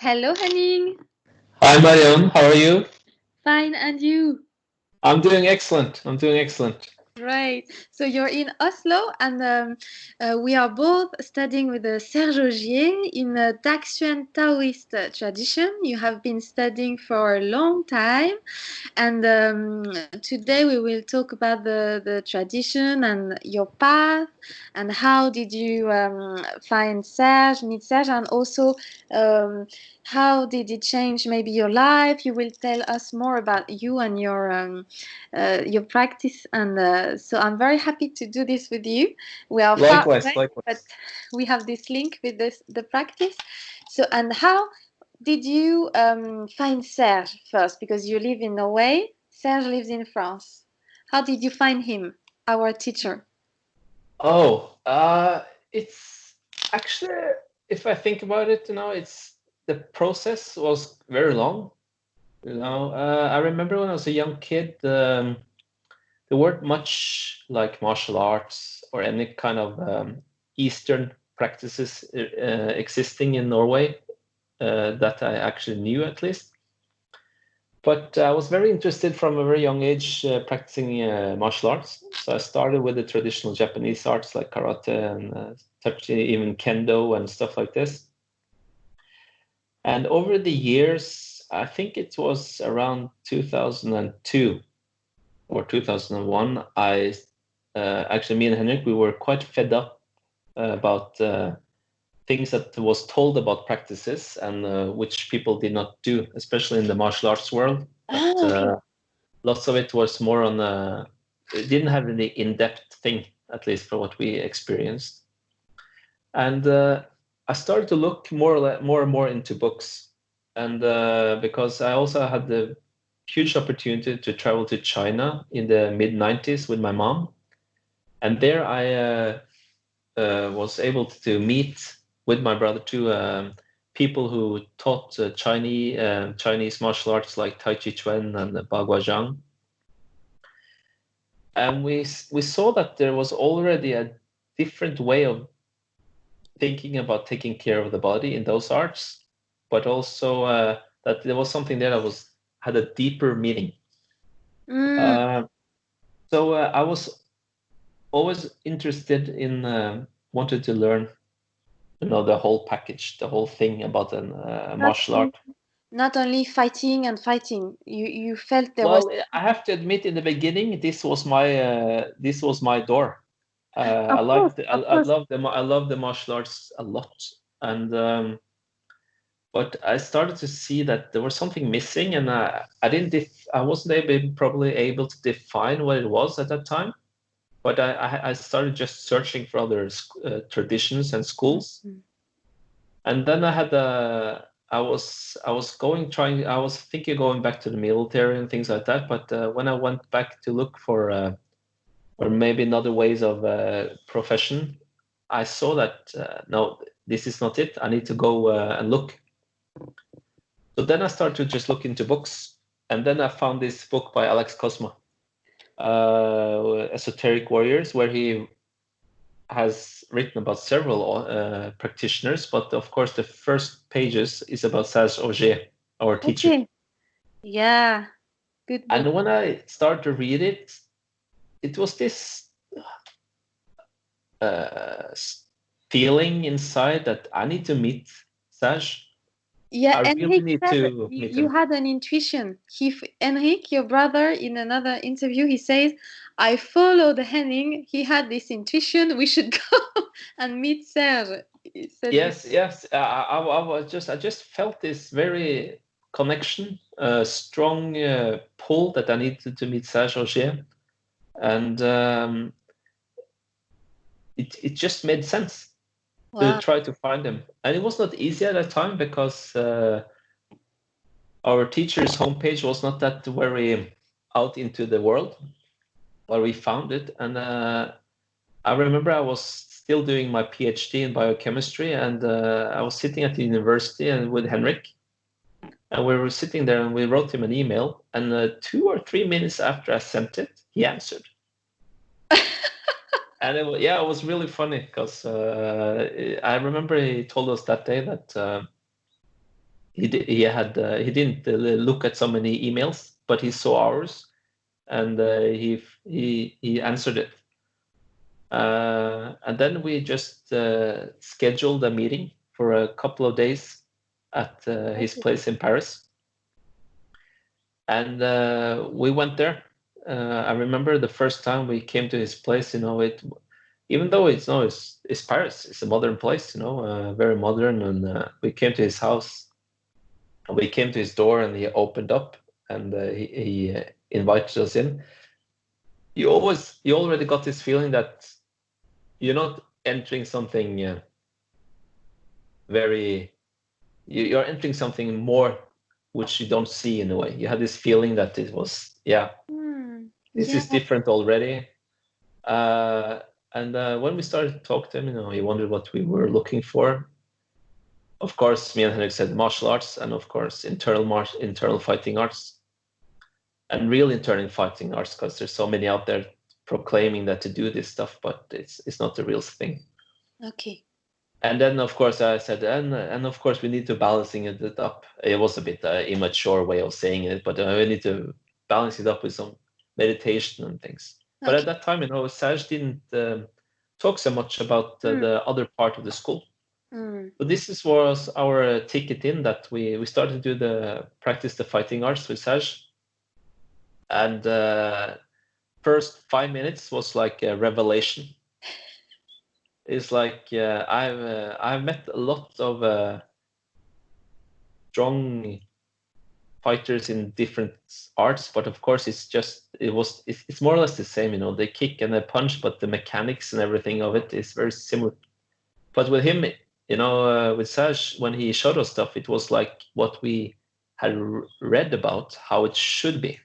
Hello, Henning. Hi, Marion. How are you? Fine, and you? I'm doing excellent. I'm doing excellent. Right. So you're in Oslo, and we are both studying with Serge Augier in the DaXuan Taoïste Tradition. You have been studying for a long time, and today we will talk about the tradition and your path, and how did you find Serge, meet Serge, and also how did it change maybe your life. You will tell us more about you and your practice, and so I'm very happy to do this with you. We are far Likewise, away, but likewise. we have this link with the practice. So, and how did you find Serge first? Because you live in Norway, Serge lives in France. How did you find him, our teacher? Oh, it's actually, if I think about it, it's the process was very long. I remember when I was a young kid, there weren't much like martial arts or any kind of Eastern practices existing in Norway that I actually knew at least. But I was very interested from a very young age practicing martial arts. So I started with the traditional Japanese arts like karate and touching even kendo and stuff like this. And over the years, I think it was around 2002 or 2001, me and Henrik, we were quite fed up about things that was told about practices and which people did not do, especially in the martial arts world. Okay. Lots of it was more on it didn't have any in-depth thing, at least for what we experienced. And I started to look more and more into books, and because I also had the huge opportunity to travel to China in the mid 90s with my mom, and there I was able to meet with my brother two people who taught Chinese martial arts like Tai Chi Chuan and Baguazhang. And we saw that there was already a different way of thinking about taking care of the body in those arts, but also that there was something there that had a deeper meaning. So I was always interested in wanted to learn, the whole package, the whole thing about a martial art. Not only fighting and fighting. You felt there was. Well, I have to admit, in the beginning, this was my door. Of course, of I course. love the martial arts a lot, and but I started to see that there was something missing, and I wasn't probably able to define what it was at that time. But I started just searching for other traditions and schools, and then I was thinking going back to the military and things like that. But when I went back to look for or maybe another ways of profession, I saw that no, this is not it. I need to go and look. So then I started to just look into books, and then I found this book by Alex Cosma, Esoteric Warriors, where he has written about several practitioners, but of course the first pages is about Serge Augier, our teacher. Okay. Yeah. Good book. And when I started to read it, it was this feeling inside that I need to meet Serge. Yeah, I really Henrik need said to meet you him. had an intuition. Henrik, your brother, in another interview, he says, "I followed Henning. He had this intuition. We should go and meet Serge." He said this. Yes. I just felt this very connection, strong pull that I needed to meet Serge Augier, and it just made sense to Wow. try to find him. And it was not easy at that time because our teacher's homepage was not that very out into the world, but we found it. And I remember I was still doing my PhD in biochemistry, and I was sitting at the university and with Henrik, and we were sitting there and we wrote him an email, and 2 or 3 minutes after I sent it, he answered. And it was really funny because I remember he told us that day that he didn't look at so many emails, but he saw ours, and he answered it. And then we just scheduled a meeting for a couple of days at his place in Paris. And we went there. I remember the first time we came to his place, even though it's Paris, it's a modern place, very modern. And we came to his house, and we came to his door, and he opened up, and he invited us in. You already got this feeling that you're not entering something you're entering something more which you don't see in a way. You had this feeling that it was, this is different already. And when we started to talk to him, he wondered what we were looking for. Of course, me and Henrik said martial arts, and of course, internal fighting arts, and real internal fighting arts, because there's so many out there proclaiming that to do this stuff, but it's not the real thing. Okay. And then, of course, I said, and of course, we need to balancing it up. It was a bit immature way of saying it, but we need to balance it up with some meditation and things. Okay. But at that time, Serge didn't talk so much about the other part of the school. So this was our ticket in, that we started to do practice the fighting arts with Serge. And first 5 minutes was like a revelation. It's like I've met a lot of strong fighters in different arts, but of course it's more or less the same. They kick and they punch, but the mechanics and everything of it is very similar. But with him, with Serge, when he showed us stuff, it was like what we had read about how it should be.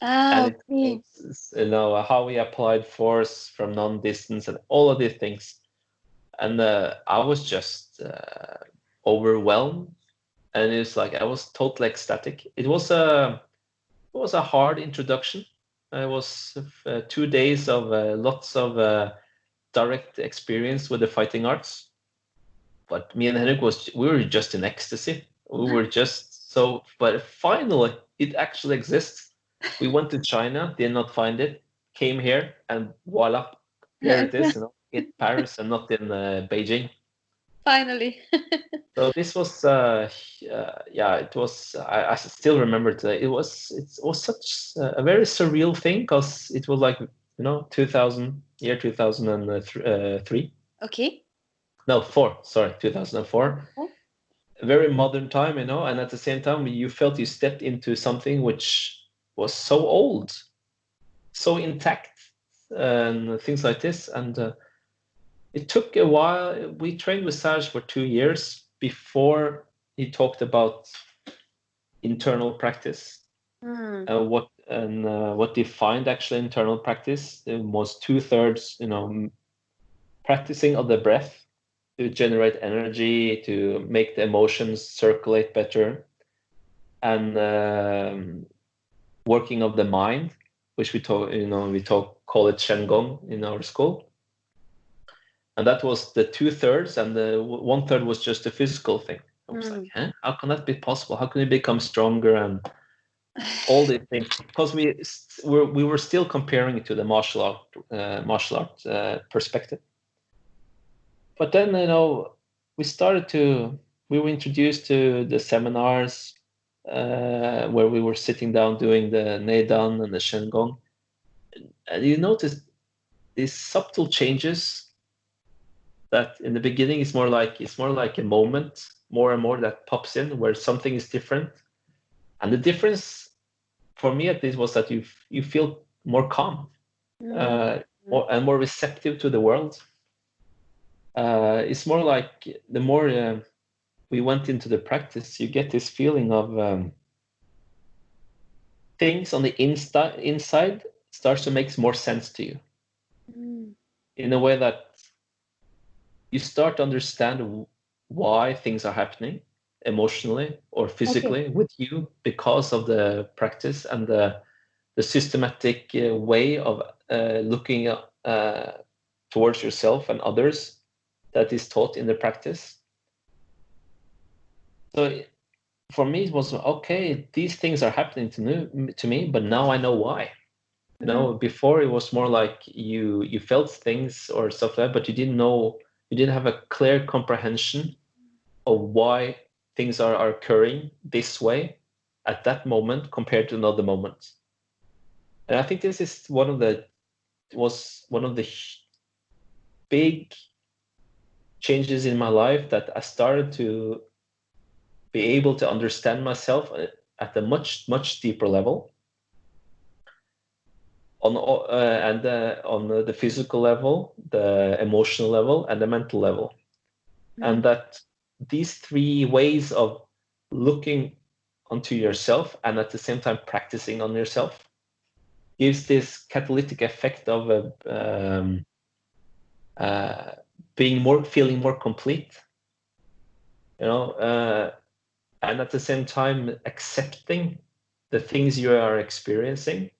And how we applied force from non-distance and all of these things. And I was just overwhelmed, and it's like I was totally ecstatic. It was a hard introduction. It was 2 days of lots of direct experience with the fighting arts. But me and Henrik we were just in ecstasy. We were just so. But finally, it actually exists. We went to China, did not find it, came here, and voila, there it is, in Paris and not in Beijing. Finally. So this was, it was. I still remember today. It was such a very surreal thing, because it was like 2003. Okay. No, 2004. Oh. A very modern time, and at the same time you felt you stepped into something which was so old, so intact, and things like this. And it took a while. We trained with Serge for 2 years before he talked about internal practice. What defined actually internal practice. It was 2/3, practicing of the breath to generate energy, to make the emotions circulate better, and working of the mind, which we call it Shen-gong in our school. And that was the 2/3, and the 1/3 was just the physical thing. I was like, how can that be possible? How can you become stronger and all these things? Because we were still comparing it to the martial art perspective. But then, we were introduced to the seminars where we were sitting down doing the Neidan and the Shen-gong. And you notice these subtle changes that in the beginning it's more like a moment, more and more, that pops in where something is different. And the difference for me at least was that you feel more calm, more receptive to the world. It's more like the more we went into the practice, you get this feeling of things on the inside starts to make more sense to you, in a way that you start to understand why things are happening emotionally or physically with you because of the practice and the systematic way of looking towards yourself and others that is taught in the practice. So for me, it was okay. These things are happening to me, but now I know why. You know, before it was more like you felt things or stuff like that, but you didn't know, you didn't have a clear comprehension of why things are occurring this way at that moment compared to another moment. And I think this is one of the big changes in my life, that I started to be able to understand myself at a much deeper level, on the physical level, the emotional level, and the mental level. And that these three ways of looking onto yourself and at the same time practicing on yourself gives this catalytic effect of feeling more complete, you know, and at the same time accepting the things you are experiencing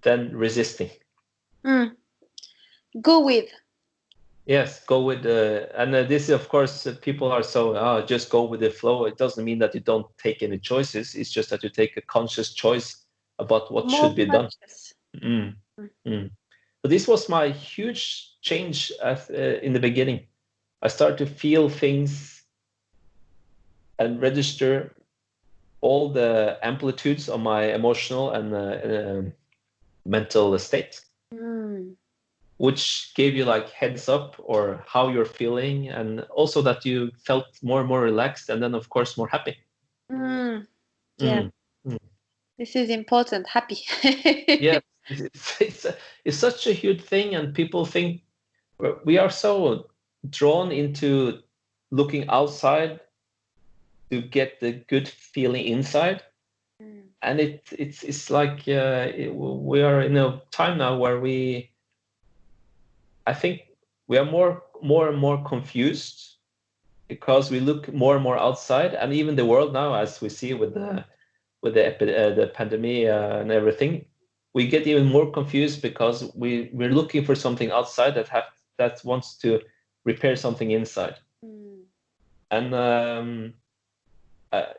than resisting. Go with. Yes, go with this, of course, people are so, just go with the flow. It doesn't mean that you don't take any choices. It's just that you take a conscious choice about what More should be conscious. done. So this was my huge change in the beginning. I started to feel things and register all the amplitudes of my emotional and mental state, which gave you like heads up or how you're feeling, and also that you felt more and more relaxed, and then of course more happy. Yeah. This is important. Happy. Yeah, it's such a huge thing, and people think we are so drawn into looking outside to get the good feeling inside. And it's like we are in a time now where I think we are more and more confused, because we look more and more outside, and even the world now, as we see with the pandemic and everything, we get even more confused because we're looking for something outside that wants to repair something inside. And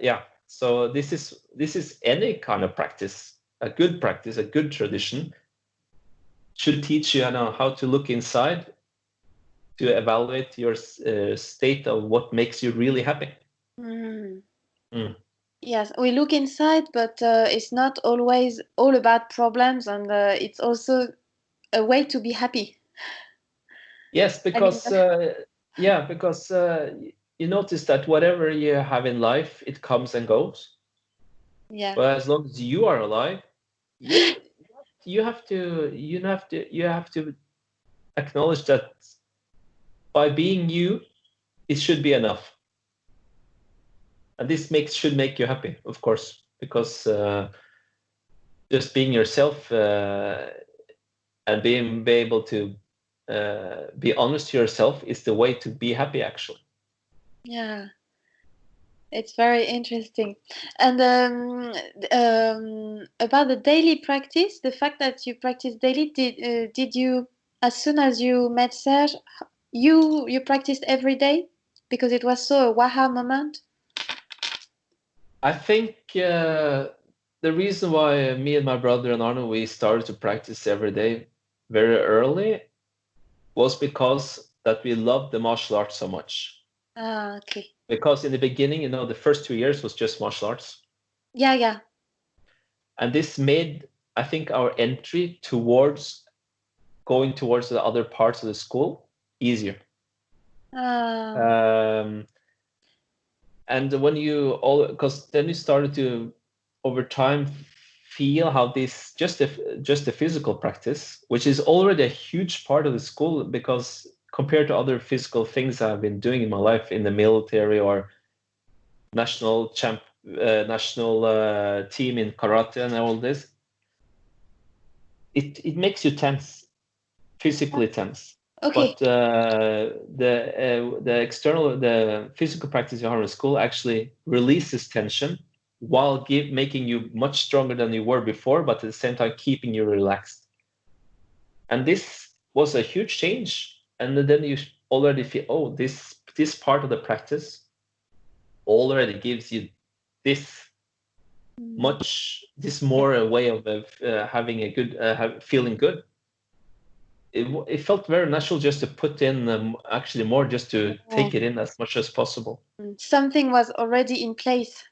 yeah, so this is any kind of practice, a good tradition should teach you, how to look inside to evaluate your state of what makes you really happy. Yes, we look inside, but it's not always all about problems, and it's also a way to be happy. Yes, because you notice that whatever you have in life, it comes and goes. Yeah. But as long as you are alive, you have to acknowledge that by being you, it should be enough. And this should make you happy, of course, because just being yourself and be able to be honest to yourself is the way to be happy, actually. Yeah, it's very interesting. And about the daily practice, the fact that you practice daily, did you, as soon as you met Serge, you practiced every day because it was so a waha moment? I think the reason why me and my brother and Arno, we started to practice every day very early was because that we loved the martial arts so much. Okay. Because in the beginning, the first 2 years was just martial arts. Yeah. And this made, I think, our entry going towards the other parts of the school easier. And when because then you started to, over time, feel how this just the physical practice, which is already a huge part of the school, because compared to other physical things I've been doing in my life in the military or national team in karate and all this, it makes you tense, physically tense. Okay. But the physical practice you have in school actually releases tension while making you much stronger than you were before, but at the same time keeping you relaxed. And this was a huge change. And then you already feel, this part of the practice already gives you this more a way of having a good feeling good. It felt very natural just to put in actually more, just to take it in as much as possible. Something was already in place.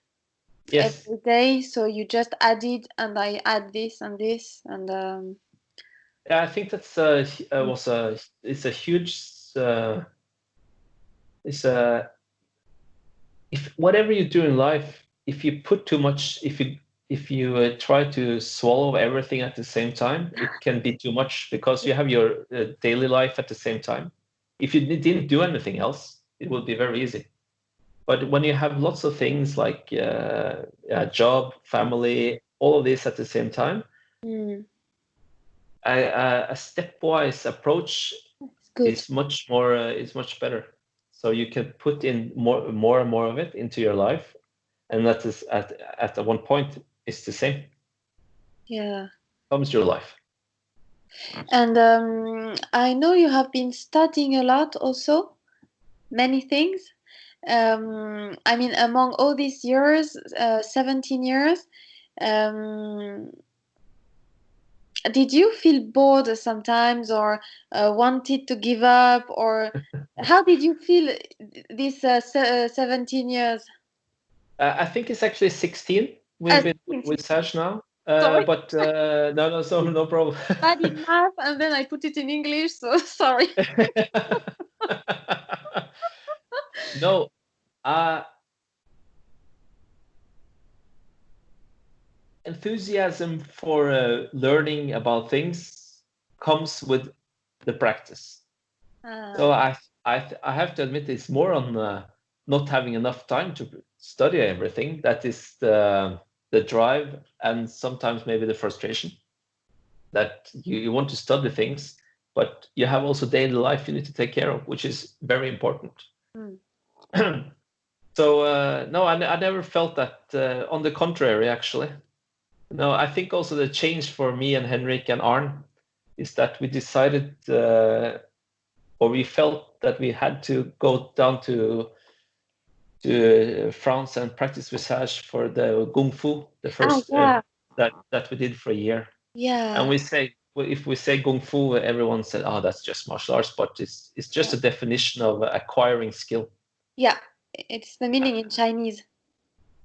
Yes. Every day, so you just added, and I add this and this, and yeah, I think that's it's a huge if whatever you do in life, if you put too much, if you try to swallow everything at the same time, it can be too much, because you have your daily life at the same time. If you didn't do anything else, it would be very easy. But when you have lots of things like job, family, all of this at the same time, a stepwise approach is much better. So you can put in more and more of it into your life, and that is at one point it's the same. Yeah. Comes your life. And I know you have been studying a lot also, many things. I mean, among all these years, 17 years, did you feel bored sometimes, or wanted to give up, or how did you feel these 17 years? I think it's actually 16. We've been with Serge now. But no problem. I did math and then I put it in English, so sorry. No, enthusiasm for learning about things comes with the practice. So I have to admit, it's more on not having enough time to study everything. That is the drive, and sometimes maybe the frustration that you want to study things, but you have also daily life you need to take care of, which is very important. So no, I never felt that. On the contrary, actually. No, I think also the change for me and Henrik and Arn is that we decided, or we felt that we had to go down to France and practice with Serge for the Kung Fu, the first that we did for a year. Yeah. And if we say Kung Fu, everyone said, "Oh, that's just martial arts," but it's just a definition of acquiring skill. Yeah, it's the meaning in Chinese.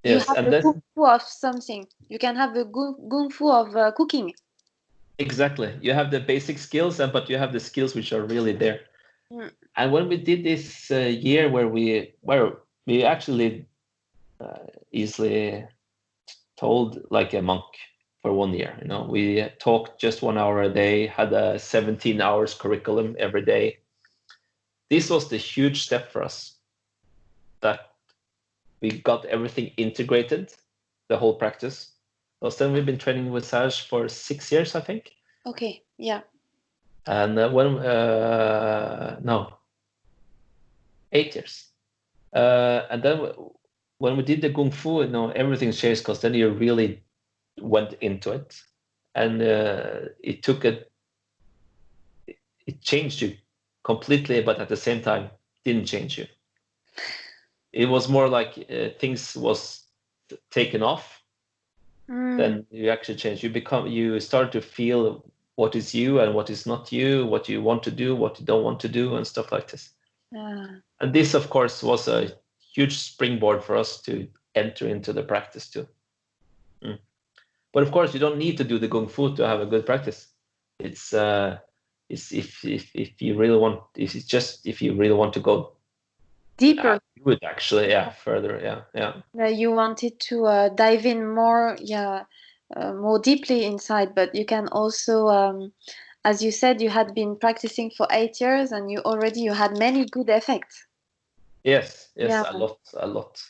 Yes, you have the Kung Fu of something. You can have the Kung Fu of cooking. Exactly. You have the basic skills, but you have the skills which are really there. And when we did this year where we actually easily told like a monk for 1 year, we talked just 1 hour a day, had a 17 hours curriculum every day. This was the huge step for us, that we got everything integrated, the whole practice. So then we've been training with Serge for 6 years, I think. Okay, yeah. And 8 years. And then when we did the Kung Fu, everything changed, because then you really went into it, and it changed you completely, but at the same time didn't change you. It was more like things was taken off. Then you actually change. You start to feel what is you and what is not you, what you want to do, what you don't want to do, and stuff like this. And this, of course, was a huge springboard for us to enter into the practice too. But of course, you don't need to do the Kung Fu to have a good practice. It's if you really want. It's just if you really want to go deeper. Do it actually, further, You wanted to dive in more, more deeply inside, but you can also, as you said, you had been practicing for 8 years, and you had many good effects. Yes, a lot,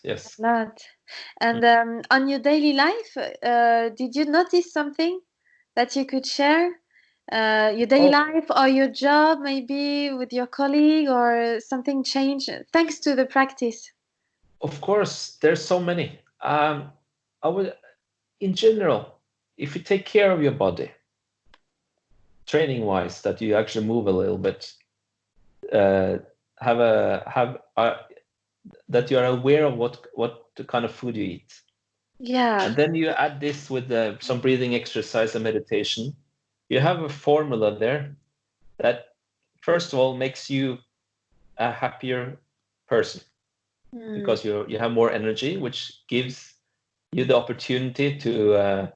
yes. A lot. And on your daily life, did you notice something that you could share? Your daily life or your job, maybe with your colleague, or something changed thanks to the practice? Of course, there's so many. I would, in general, if you take care of your body, training-wise, that you actually move a little bit, that you are aware of what kind of food you eat. Yeah. And then you add this with some breathing exercise and meditation. You have a formula there that, first of all, makes you a happier person because you have more energy, which gives you the opportunity to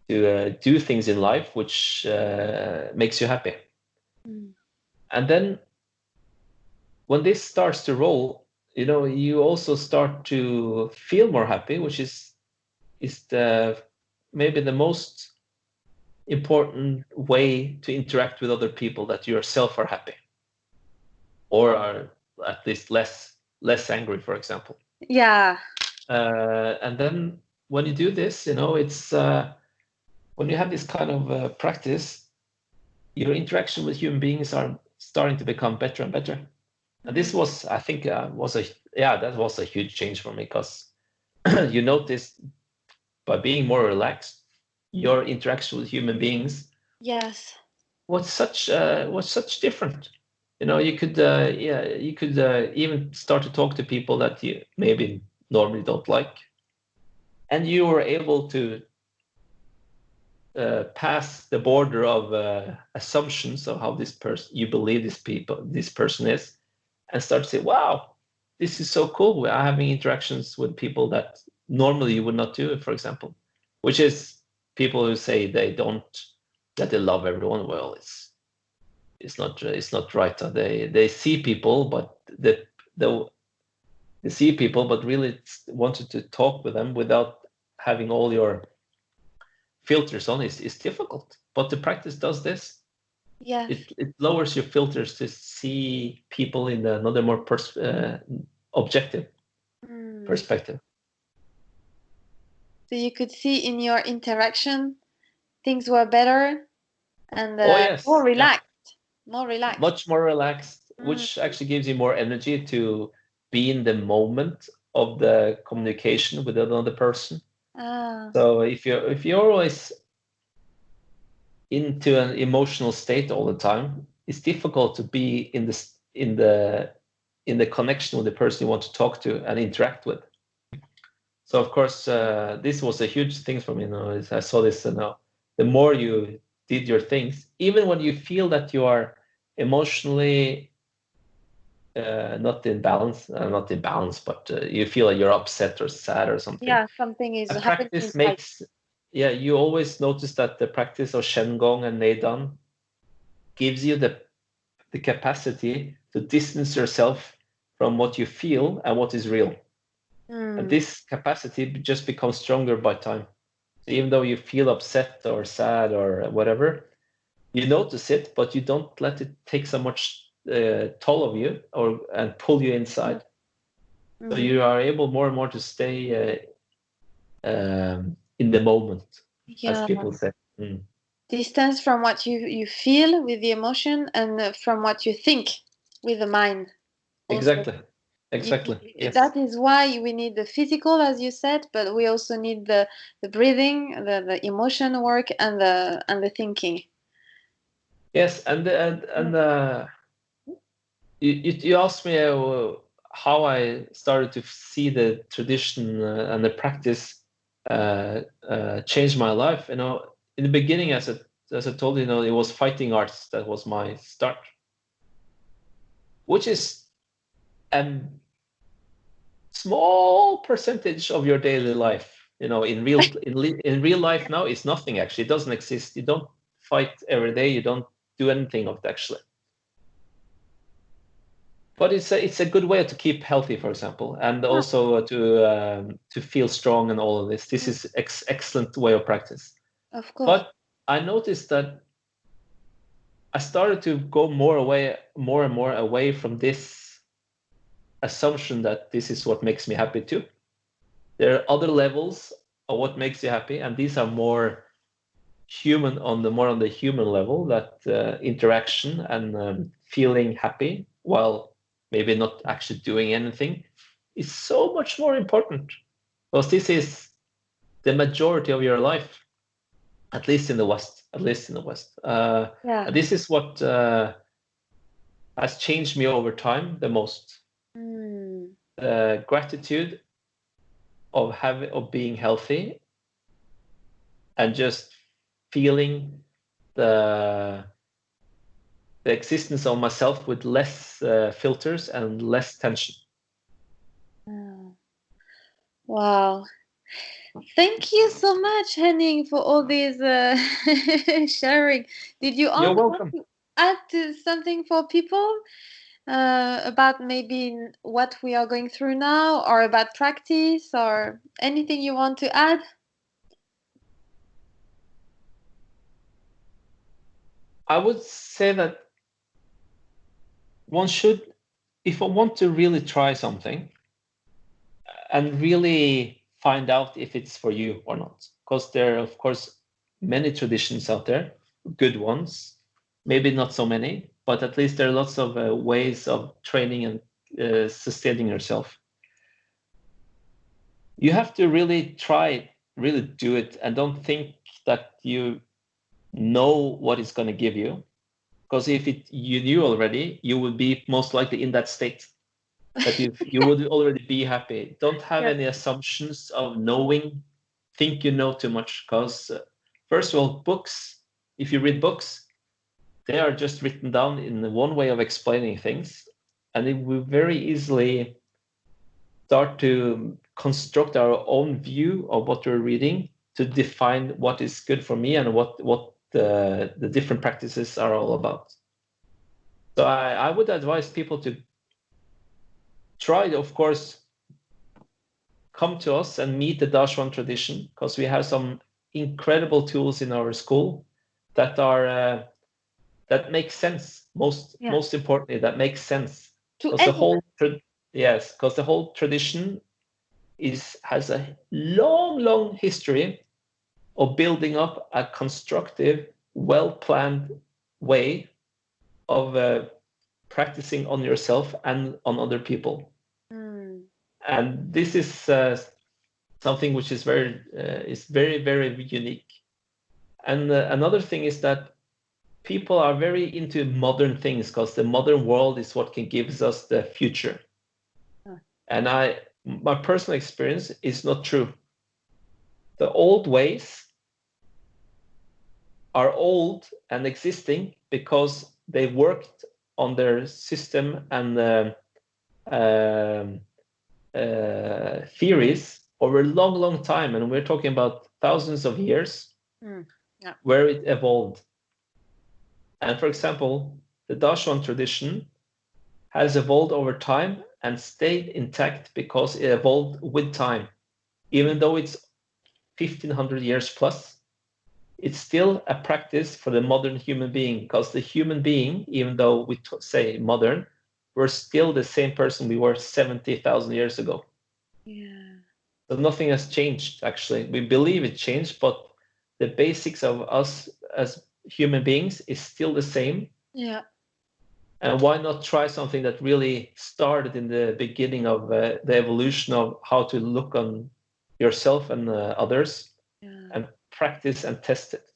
do things in life which makes you happy. And then when this starts to roll, you also start to feel more happy, which is maybe the most important way to interact with other people, that you yourself are happy or are at least less angry, for example. Yeah. And then when you do this, it's when you have this kind of practice, your interaction with human beings are starting to become better and better. And this was, I think, that was a huge change for me, because you notice by being more relaxed, your interaction with human beings was such different. You could even start to talk to people that you maybe normally don't like, and you were able to pass the border of assumptions of how you believe this person is, and start to say, wow, this is so cool. We are having interactions with people that normally you would not do, for example, which is people who say that they love everyone. Well, it's not right. They see people, but they see people, but really wanted to talk with them without having all your filters on is difficult. But the practice does this. Yeah. It lowers your filters to see people in another more objective perspective. So you could see in your interaction things were better and more relaxed. More relaxed. Much more relaxed, which actually gives you more energy to be in the moment of the communication with another person. So if you're always into an emotional state all the time, it's difficult to be in the connection with the person you want to talk to and interact with. So of course, this was a huge thing for me. I saw this. The more you did your things, even when you feel that you are emotionally not in balance, but you feel like you're upset or sad or something. Yeah, something is happening. Practice makes. Yeah, you always notice that the practice of Shengong and Neidan gives you the capacity to distance yourself from what you feel and what is real. And this capacity just becomes stronger by time. So even though you feel upset or sad or whatever, you notice it, but you don't let it take so much toll of you and pull you inside. So you are able more and more to stay in the moment, as people say. Distance from what you feel with the emotion and from what you think with the mind. Also. Exactly. Yes. That is why we need the physical, as you said, but we also need the breathing, the emotion work, and the thinking. Yes, and you asked me how I started to see the tradition and the practice change my life. In the beginning, as I told you, it was fighting arts that was my start, which is a small percentage of your daily life. In real life now, it's nothing actually. It doesn't exist. You don't fight every day. You don't do anything of it actually. But it's a good way to keep healthy, for example, and also to feel strong and all of this. This is excellent way of practice. Of course. But I noticed that I started to go more and more away from this assumption that this is what makes me happy too. There are other levels of what makes you happy, and these are more human on the human level. That interaction and feeling happy while maybe not actually doing anything is so much more important, because this is the majority of your life, at least in the West. This is what has changed me over time the most. Gratitude of being healthy and just feeling the existence of myself with less filters and less tension. Wow. Thank you so much, Henning, for all these sharing. Did you You're also welcome. want to add to something for people about maybe what we are going through now, or about practice, or anything you want to add? I would say that one should, if I want to really try something and really find out if it's for you or not, because there are, of course, many traditions out there, good ones, maybe not so many, but at least there are lots of ways of training and sustaining yourself. You have to really try, really do it, and don't think that you know what it's going to give you. Because if you knew already, you would be most likely in that state that you would already be happy. Don't have any assumptions of knowing, think you know too much. Because first of all, books, if you read books, they are just written down in one way of explaining things. And it will very easily start to construct our own view of what we're reading to define what is good for me and what the different practices are all about. So I would advise people to try, of course, come to us and meet the DaXuan tradition, because we have some incredible tools in our school that are that make sense. Most importantly, that makes sense. Because the whole tradition has a long history of building up a constructive, well-planned way of practicing on yourself and on other people. And this is something which is very unique. And another thing is that people are very into modern things, because the modern world is what can give us the future. And my personal experience is not true. The old ways are old and existing because they worked on their system and theories over a long time, and we're talking about thousands of years where it evolved. And for example, the DaXuan tradition has evolved over time and stayed intact because it evolved with time. Even though it's 1500 years plus, it's still a practice for the modern human being, because the human being, even though we say modern, we're still the same person we were 70,000 years ago. So nothing has changed, actually. We believe it changed, but the basics of us as human beings is still the same. And why not try something that really started in the beginning of the evolution of how to look on yourself and others and practice and test it.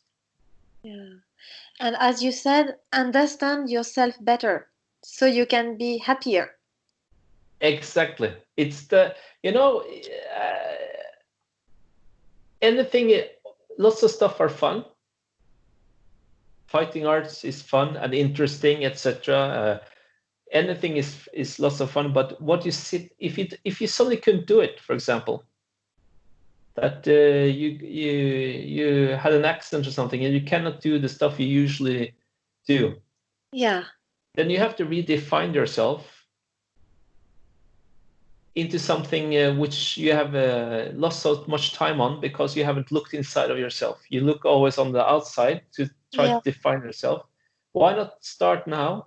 And as you said, understand yourself better so you can be happier. Exactly. It's anything, lots of stuff are fun. Fighting arts is fun and interesting, etc. Anything is lots of fun, but what you sit, if you suddenly couldn't do it, for example, that you had an accident or something and you cannot do the stuff you usually do, then you have to redefine yourself into something which you have lost so much time on because you haven't looked inside of yourself. You look always on the outside to try to define yourself. Why not start now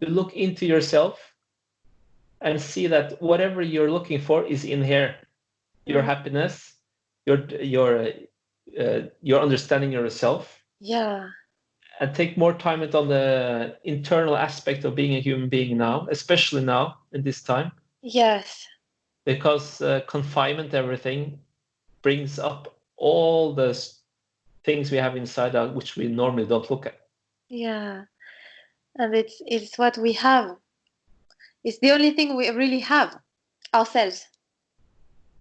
to look into yourself and see that whatever you're looking for is in here? Your happiness, your understanding yourself. And take more time on the internal aspect of being a human being now, especially now in this time. Because confinement, everything brings up all the things we have inside out, which we normally don't look at. And it's what we have. It's the only thing we really have, ourselves.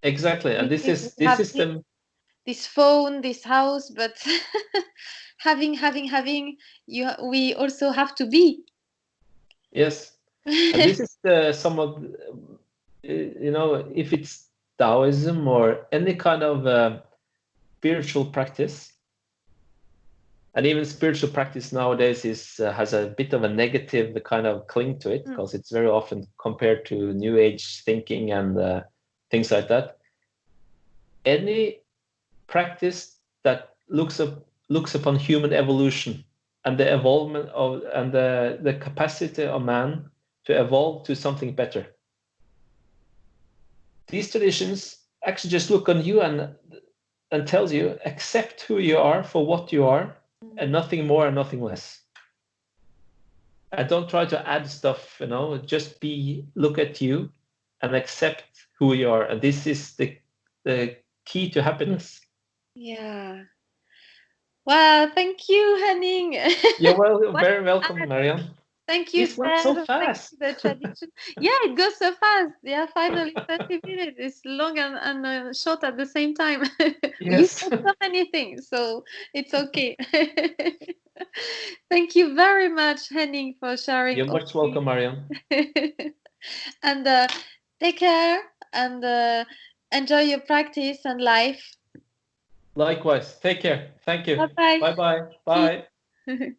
Exactly, and this is this phone, this house, but having we also have to be. Yes, and this is somewhat, if it's Taoism or any kind of spiritual practice, and even spiritual practice nowadays has a bit of a negative kind of cling to it, because it's very often compared to New Age thinking and things like that. Any practice that looks upon human evolution and the evolvement of and the capacity of man to evolve to something better. These traditions actually just look on you and tells you, accept who you are for what you are, and nothing more and nothing less. And don't try to add stuff, just look at you and accept who you are. And this is the key to happiness. Yeah. Wow, thank you, Henning. You're very welcome, Marianne. Thank you, This went so fast. The tradition. Yeah, it goes so fast. Yeah, finally 30 minutes. It's long and short at the same time. Yes. You said so many things, so it's okay. Thank you very much, Henning, for sharing. You're much welcome, Marianne. And take care and enjoy your practice and life. Likewise. Take care. Thank you. Bye-bye. Bye-bye. Bye.